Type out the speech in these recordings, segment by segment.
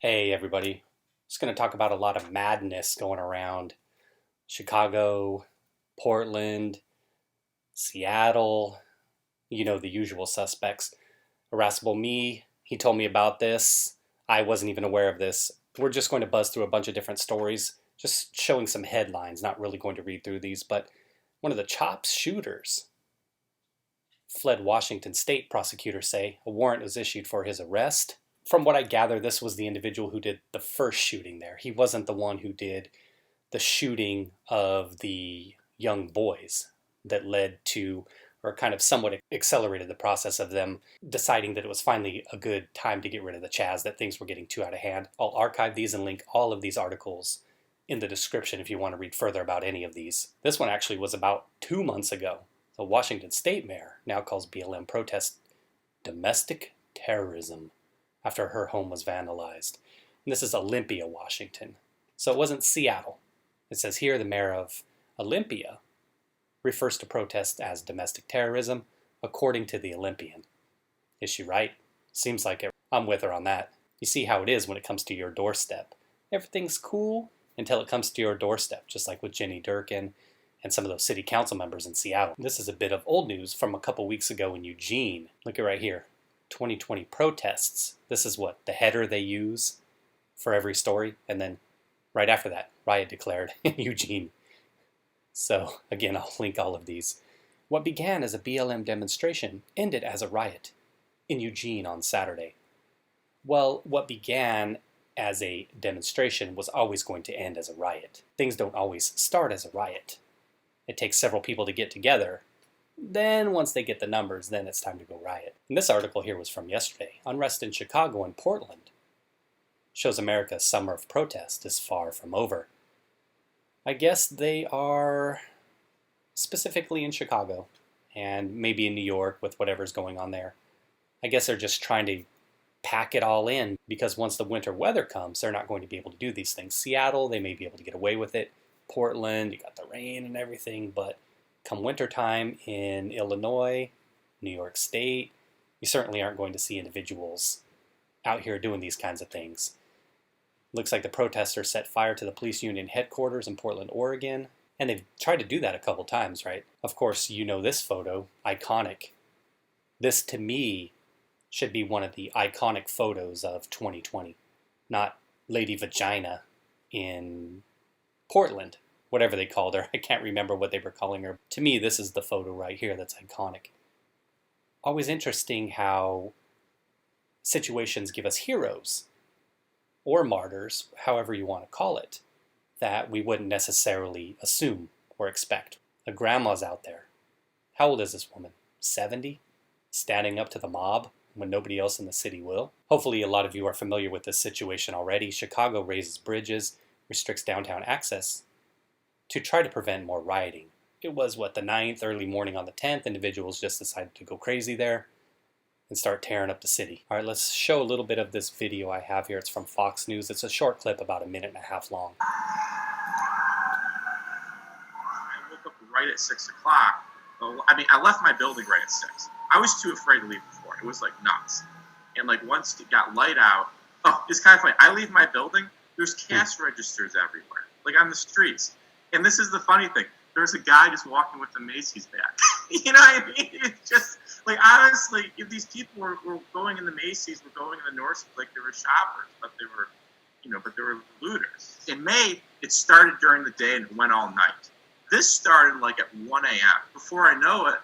Hey everybody, just going to talk about a lot of madness going around Chicago, Portland, Seattle, the usual suspects. Irascible me, he told me about this. I wasn't even aware of this. We're just going to buzz through a bunch of different stories, just showing some headlines, not really going to read through these, but one of the CHOPS shooters fled Washington State, prosecutors say. A warrant was issued for his arrest. From what I gather, this was the individual who did the first shooting there. He wasn't the one who did the shooting of the young boys that led to, or kind of somewhat accelerated the process of them deciding that it was finally a good time to get rid of the Chaz, that things were getting too out of hand. I'll archive these and link all of these articles in the description if you want to read further about any of these. This one actually was about 2 months ago. The Washington State mayor now calls BLM protest domestic terrorism after her home was vandalized. And this is Olympia, Washington. So it wasn't Seattle. It says here the mayor of Olympia refers to protests as domestic terrorism, according to the Olympian. Is she right? Seems like it. I'm with her on that. You see how it is when it comes to your doorstep. Everything's cool until it comes to your doorstep, just like with Jenny Durkan and some of those city council members in Seattle. This is a bit of old news from a couple weeks ago in Eugene. Look at right here. 2020 protests. This is what the header they use for every story. And then right after that, riot declared in Eugene. So again, I'll link all of these. What began as a BLM demonstration ended as a riot in Eugene on Saturday. Well, what began as a demonstration was always going to end as a riot. Things don't always start as a riot. It takes several people to get together. Then once they get the numbers, then it's time to go riot. And this article here was from yesterday. Unrest in Chicago and Portland shows America's summer of protest is far from over. I guess they are specifically in Chicago and maybe in New York with whatever's going on there. I guess they're just trying to pack it all in because once the winter weather comes, they're not going to be able to do these things. Seattle, they may be able to get away with it. Portland, you got the rain and everything, but come wintertime in Illinois, New York State, you certainly aren't going to see individuals out here doing these kinds of things. Looks like the protesters set fire to the police union headquarters in Portland, Oregon, and they've tried to do that a couple times, right? Of course, you know this photo, iconic. This, to me, should be one of the iconic photos of 2020, not Lady Vagina in Portland, whatever they called her. I can't remember what they were calling her. To me, this is the photo right here that's iconic. Always interesting how situations give us heroes, or martyrs, however you want to call it, that we wouldn't necessarily assume or expect. A grandma's out there. How old is this woman? 70? Standing up to the mob when nobody else in the city will? Hopefully a lot of you are familiar with this situation already. Chicago raises bridges, restricts downtown access to try to prevent more rioting. It was, the 9th, early morning on the 10th, individuals just decided to go crazy there and start tearing up the city. All right, let's show a little bit of this video I have here. It's from Fox News. It's a short clip, about 1.5 minutes long. I woke up right at 6 o'clock. I left my building right at 6. I was too afraid to leave before. It was nuts. And once it got light out, it's kind of funny. I leave my building, there's cash registers everywhere, on the streets. And this is the funny thing. There's a guy just walking with the Macy's bag. You know what I mean? It's just, honestly, if these people were going in the Macy's, were going in the North, they were shoppers, but they were, but they were looters. In May, it started during the day and it went all night. This started at 1 a.m. Before I know it,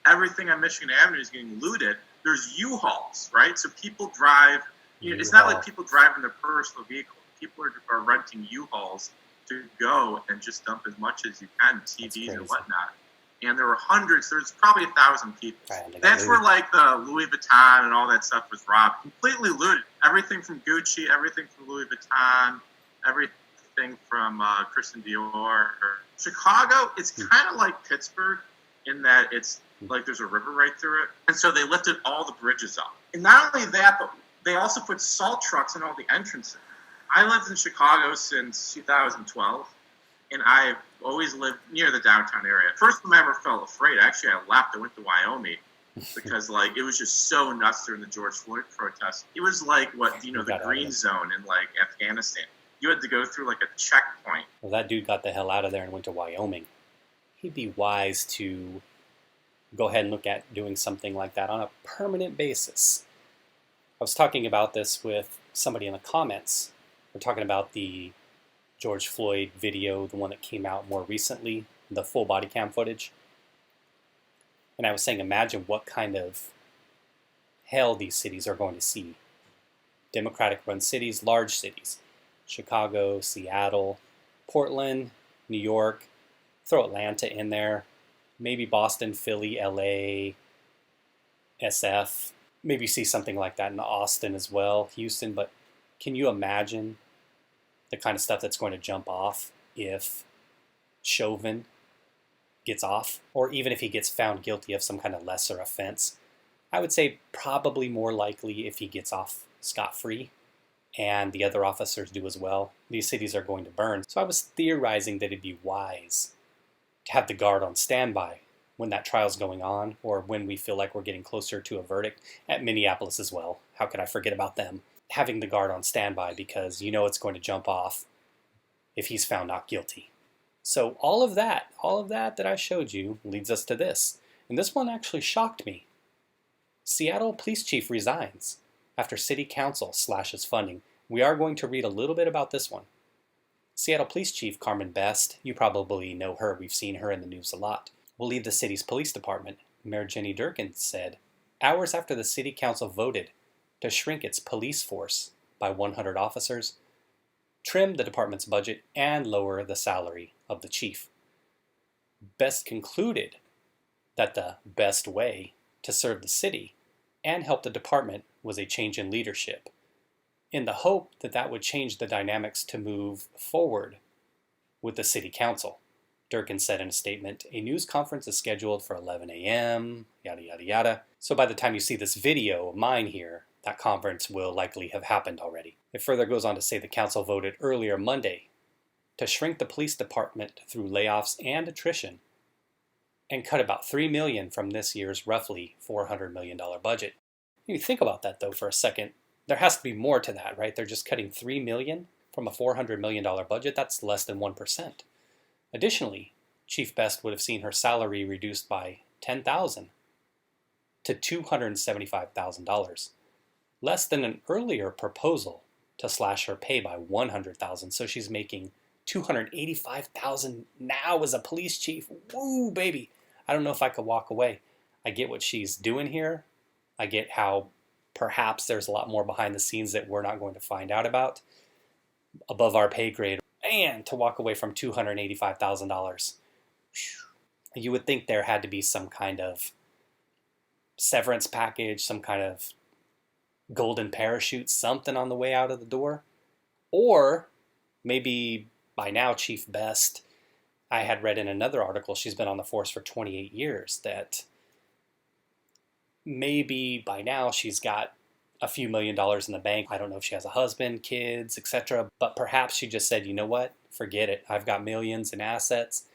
everything on Michigan Avenue is getting looted. There's U-Hauls, right? So people drive, it's not like people drive in their personal vehicle. People are renting U-Hauls to go and just dump as much as you can, TVs and whatnot. And there were hundreds, there's probably 1,000 people. Right, that's where the Louis Vuitton and all that stuff was robbed. Completely looted. Everything from Gucci, everything from Louis Vuitton, everything from Christian Dior. Chicago, it's kind of like Pittsburgh in that it's there's a river right through it. And so they lifted all the bridges up. And not only that, but they also put salt trucks in all the entrances. I lived in Chicago since 2012, and I've always lived near the downtown area. First time I ever felt afraid, actually, I left. I went to Wyoming, because like it was just so nuts during the George Floyd protest. It was like what the green zone in like Afghanistan. You had to go through like a checkpoint. Well, that dude got the hell out of there and went to Wyoming. He'd be wise to go ahead and look at doing something like that on a permanent basis. I was talking about this with somebody in the comments. We're talking about the George Floyd video, the one that came out more recently, the full body cam footage. And I was saying, imagine what kind of hell these cities are going to see. Democratic-run cities, large cities. Chicago, Seattle, Portland, New York. Throw Atlanta in there. Maybe Boston, Philly, LA, SF. Maybe see something like that in Austin as well, Houston. But can you imagine the kind of stuff that's going to jump off if Chauvin gets off, or even if he gets found guilty of some kind of lesser offense? I would say probably more likely if he gets off scot-free, and the other officers do as well. These cities are going to burn. So I was theorizing that it'd be wise to have the guard on standby when that trial's going on, or when we feel like we're getting closer to a verdict. At Minneapolis as well. How could I forget about them? Having the guard on standby, because you know it's going to jump off if he's found not guilty. So all of that I showed you leads us to this. And this one actually shocked me. Seattle Police Chief resigns after City Council slashes funding. We are going to read a little bit about this one. Seattle Police Chief Carmen, you probably know her, we've seen her in the news a lot, will leave the city's police department. Mayor Jenny Durkan said, hours after the City Council voted to shrink its police force by 100 officers, trim the department's budget, and lower the salary of the chief. Best concluded that the best way to serve the city and help the department was a change in leadership, in the hope that that would change the dynamics to move forward with the city council. Durkan said in a statement, a news conference is scheduled for 11 a.m., yada, yada, yada. So by the time you see this video of mine here, that conference will likely have happened already. It further goes on to say the council voted earlier Monday to shrink the police department through layoffs and attrition, and cut about $3 million from this year's roughly $400 million budget. You think about that though for a second. There has to be more to that, right? They're just cutting $3 million from a $400 million budget. That's less than 1%. Additionally, Chief Best would have seen her salary reduced by $10,000 to $275,000, less than an earlier proposal to slash her pay by $100,000. So she's making $285,000 now as a police chief. Woo, baby! I don't know if I could walk away. I get what she's doing here. I get how perhaps there's a lot more behind the scenes that we're not going to find out about, above our pay grade. And to walk away from $285,000, you would think there had to be some kind of severance package, some kind of golden parachute, something on the way out of the door. Or maybe by now Chief Best, I had read in another article, she's been on the force for 28 years, that maybe by now she's got a few $1 million in the bank. I don't know if she has a husband, kids, etc. But perhaps she just said, you know what? Forget it. I've got millions in assets.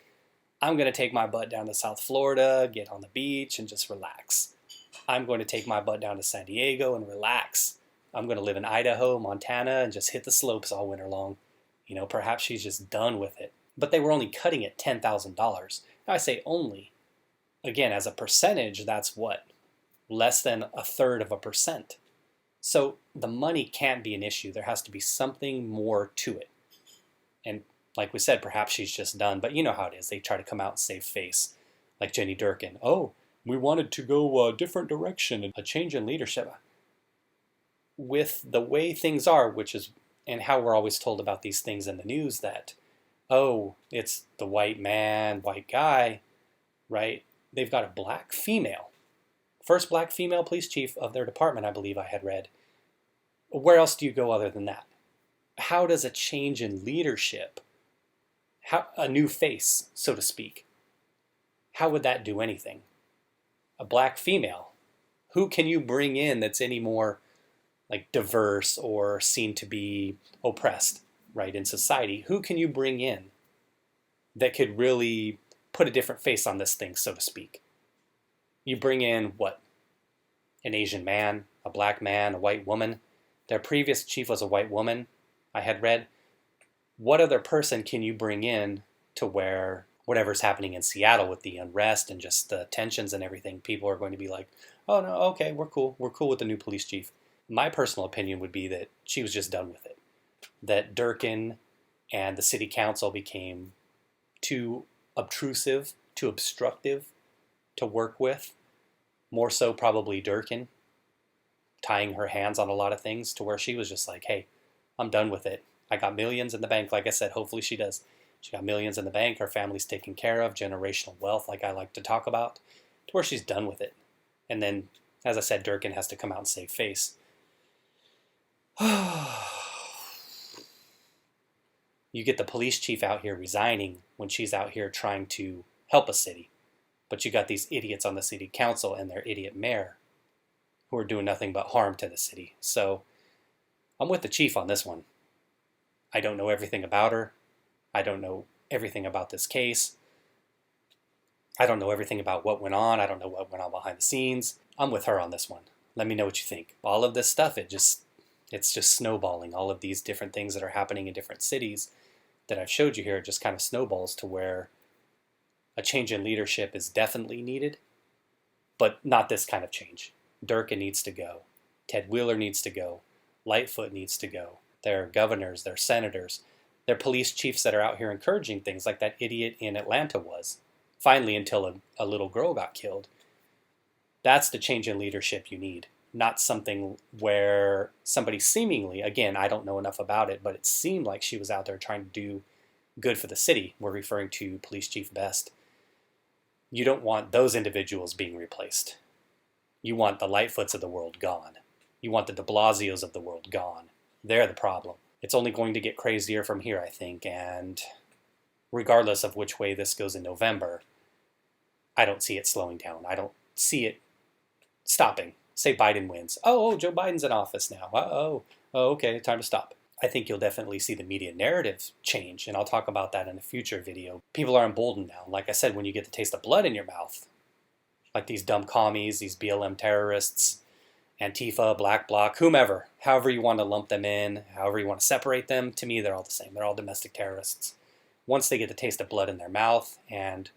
I'm going to take my butt down to South Florida, get on the beach, and just relax. I'm going to take my butt down to San Diego and relax. I'm going to live in Idaho, Montana, and just hit the slopes all winter long. You know, perhaps she's just done with it. But they were only cutting it $10,000. Now I say only. Again, as a percentage, that's what? Less than 1/3%. So the money can't be an issue. There has to be something more to it. And like we said, perhaps she's just done. But you know how it is. They try to come out and save face. Like Jenny Durkan. Oh, we wanted to go a different direction. A change in leadership. With the way things are, which is, and how we're always told about these things in the news, that, oh, it's the white man, white guy, right? They've got a black female. First black female police chief of their department, I believe I had read. Where else do you go other than that? How does a change in leadership, a new face, so to speak, how would that do anything? A black female. Who can you bring in that's any more like diverse or seen to be oppressed, right, in society? Who can you bring in that could really put a different face on this thing, so to speak? You bring in, what, an Asian man, a black man, a white woman. Their previous chief was a white woman, I had read. What other person can you bring in to where whatever's happening in Seattle with the unrest and just the tensions and everything, people are going to be like, oh no, okay, we're cool. We're cool with the new police chief. My personal opinion would be that she was just done with it. That Durkan and the city council became too obtrusive, too obstructive to work with. More so probably Durkan, tying her hands on a lot of things to where she was just like, hey, I'm done with it. I got millions in the bank. Like I said, hopefully she does. She got millions in the bank. Her family's taken care of. Generational wealth, like I like to talk about, to where she's done with it. And then, as I said, Durkan has to come out and save face. You get the police chief out here resigning when she's out here trying to help a city. But you got these idiots on the city council and their idiot mayor who are doing nothing but harm to the city. So I'm with the chief on this one. I don't know everything about her. I don't know everything about this case. I don't know everything about what went on. I don't know what went on behind the scenes. I'm with her on this one. Let me know what you think. All of this stuff, it's just snowballing. All of these different things that are happening in different cities that I've showed you here, it just kind of snowballs to where a change in leadership is definitely needed, but not this kind of change. Durkan needs to go. Ted Wheeler needs to go. Lightfoot needs to go. Their governors, their senators, their police chiefs that are out here encouraging things like that idiot in Atlanta was. Finally, until a little girl got killed. That's the change in leadership you need. Not something where somebody seemingly, again, I don't know enough about it, but it seemed like she was out there trying to do good for the city. We're referring to Police Chief Best. You don't want those individuals being replaced. You want the Lightfoots of the world gone. You want the de Blasios of the world gone. They're the problem. It's only going to get crazier from here, I think, and regardless of which way this goes in November, I don't see it slowing down. I don't see it stopping. Say Biden wins. Oh, Joe Biden's in office now. Oh, okay, time to stop. I think you'll definitely see the media narrative change, and I'll talk about that in a future video. People are emboldened now. Like I said, when you get the taste of blood in your mouth, like these dumb commies, these BLM terrorists, Antifa, Black Bloc, whomever, however you want to lump them in, however you want to separate them, to me they're all the same. They're all domestic terrorists. Once they get the taste of blood in their mouth, and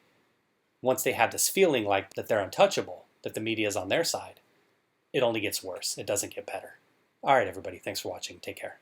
once they have this feeling like that they're untouchable, that the media is on their side, it only gets worse. It doesn't get better. All right, everybody. Thanks for watching. Take care.